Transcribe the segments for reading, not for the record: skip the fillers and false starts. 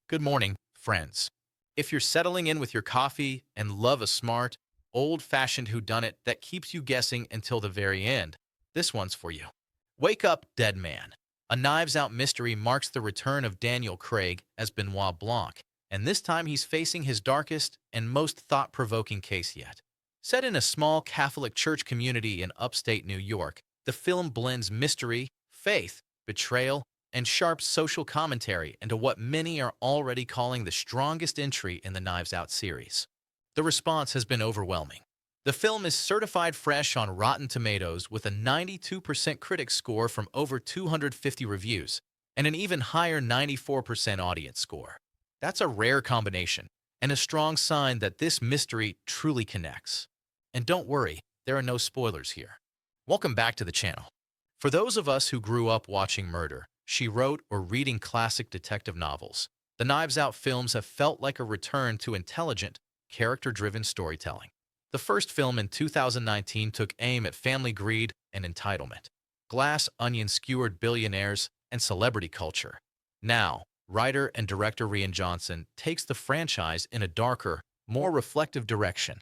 Good morning, friends. If you're settling in with your coffee and love a smart, old-fashioned whodunit that keeps you guessing until the very end, this one's for you. Wake Up, Dead Man. A Knives Out mystery marks the return of Daniel Craig as Benoit Blanc, and this time he's facing his darkest and most thought-provoking case yet. Set in a small Catholic church community in upstate New York, the film blends mystery, faith, betrayal, and sharp social commentary into what many are already calling the strongest entry in the Knives Out series. The response has been overwhelming. The film is certified fresh on Rotten Tomatoes with a 92% critic score from over 250 reviews and an even higher 94% audience score. That's a rare combination and a strong sign that this mystery truly connects. And don't worry, there are no spoilers here. Welcome back to the channel. For those of us who grew up watching murder, she wrote or reading classic detective novels, the Knives Out films have felt like a return to intelligent, character-driven storytelling. The first film in 2019 took aim at family greed and entitlement, glass onion-skewered billionaires, and celebrity culture. Now, writer and director Rian Johnson takes the franchise in a darker, more reflective direction.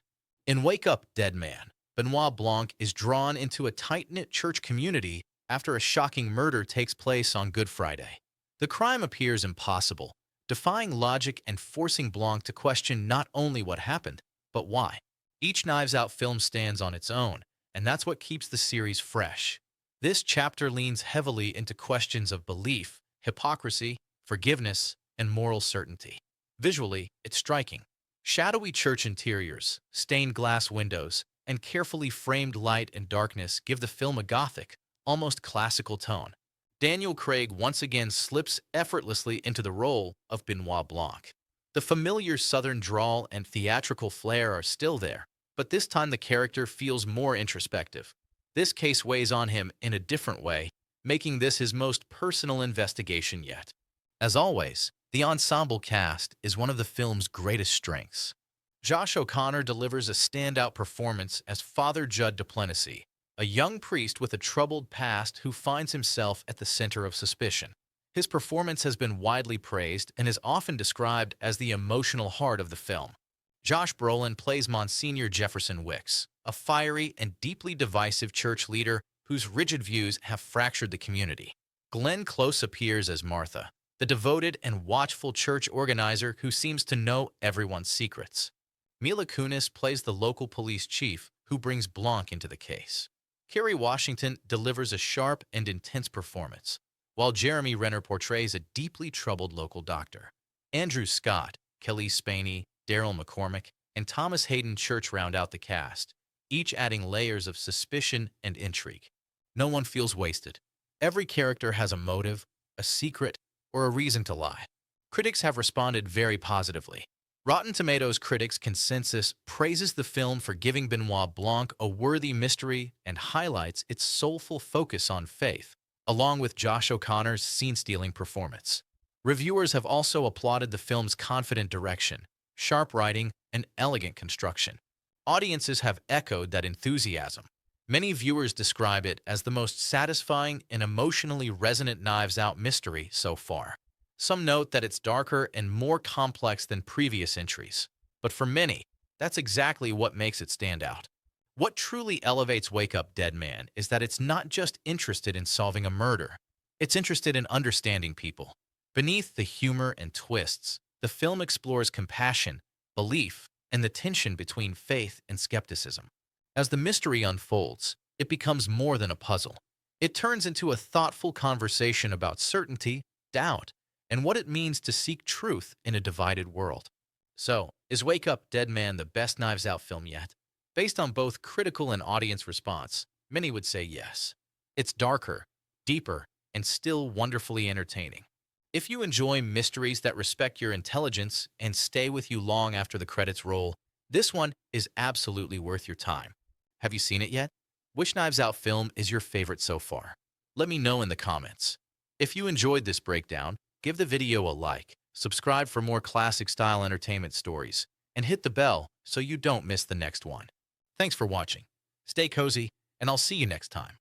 In Wake Up, Dead Man, Benoit Blanc is drawn into a tight-knit church community after a shocking murder takes place on Good Friday. The crime appears impossible, defying logic and forcing Blanc to question not only what happened, but why. Each Knives Out film stands on its own, and that's what keeps the series fresh. This chapter leans heavily into questions of belief, hypocrisy, forgiveness, and moral certainty. Visually, it's striking. Shadowy church interiors, stained glass windows, and carefully framed light and darkness give the film a gothic, almost classical tone. Daniel Craig once again slips effortlessly into the role of Benoit Blanc. The familiar southern drawl and theatrical flair are still there, but this time the character feels more introspective. This case weighs on him in a different way, making this his most personal investigation yet. As always, the ensemble cast is one of the film's greatest strengths. Josh O'Connor delivers a standout performance as Father Judd Duplessis, a young priest with a troubled past who finds himself at the center of suspicion. His performance has been widely praised and is often described as the emotional heart of the film. Josh Brolin plays Monsignor Jefferson Wicks, a fiery and deeply divisive church leader whose rigid views have fractured the community. Glenn Close appears as Martha, the devoted and watchful church organizer who seems to know everyone's secrets. Mila Kunis plays the local police chief who brings Blanc into the case. Kerry Washington delivers a sharp and intense performance, while Jeremy Renner portrays a deeply troubled local doctor. Andrew Scott, Kelly Spaney, Daryl McCormick, and Thomas Hayden Church round out the cast, each adding layers of suspicion and intrigue. No one feels wasted. Every character has a motive, a secret, or a reason to lie. Critics have responded very positively. Rotten Tomatoes critics' consensus praises the film for giving Benoit Blanc a worthy mystery and highlights its soulful focus on faith, along with Josh O'Connor's scene-stealing performance. Reviewers have also applauded the film's confident direction, sharp writing, and elegant construction. Audiences have echoed that enthusiasm. Many viewers describe it as the most satisfying and emotionally resonant Knives Out mystery so far. Some note that it's darker and more complex than previous entries. But for many, that's exactly what makes it stand out. What truly elevates Wake Up, Dead Man is that it's not just interested in solving a murder. It's interested in understanding people. Beneath the humor and twists, the film explores compassion, belief, and the tension between faith and skepticism. As the mystery unfolds, it becomes more than a puzzle. It turns into a thoughtful conversation about certainty, doubt, and what it means to seek truth in a divided world. So, is Wake Up, Dead Man the best Knives Out film yet? Based on both critical and audience response, many would say yes. It's darker, deeper, and still wonderfully entertaining. If you enjoy mysteries that respect your intelligence and stay with you long after the credits roll, this one is absolutely worth your time. Have you seen it yet? Which Knives Out film is your favorite so far? Let me know in the comments. If you enjoyed this breakdown, give the video a like, subscribe for more classic-style entertainment stories, and hit the bell so you don't miss the next one. Thanks for watching. Stay cozy, and I'll see you next time.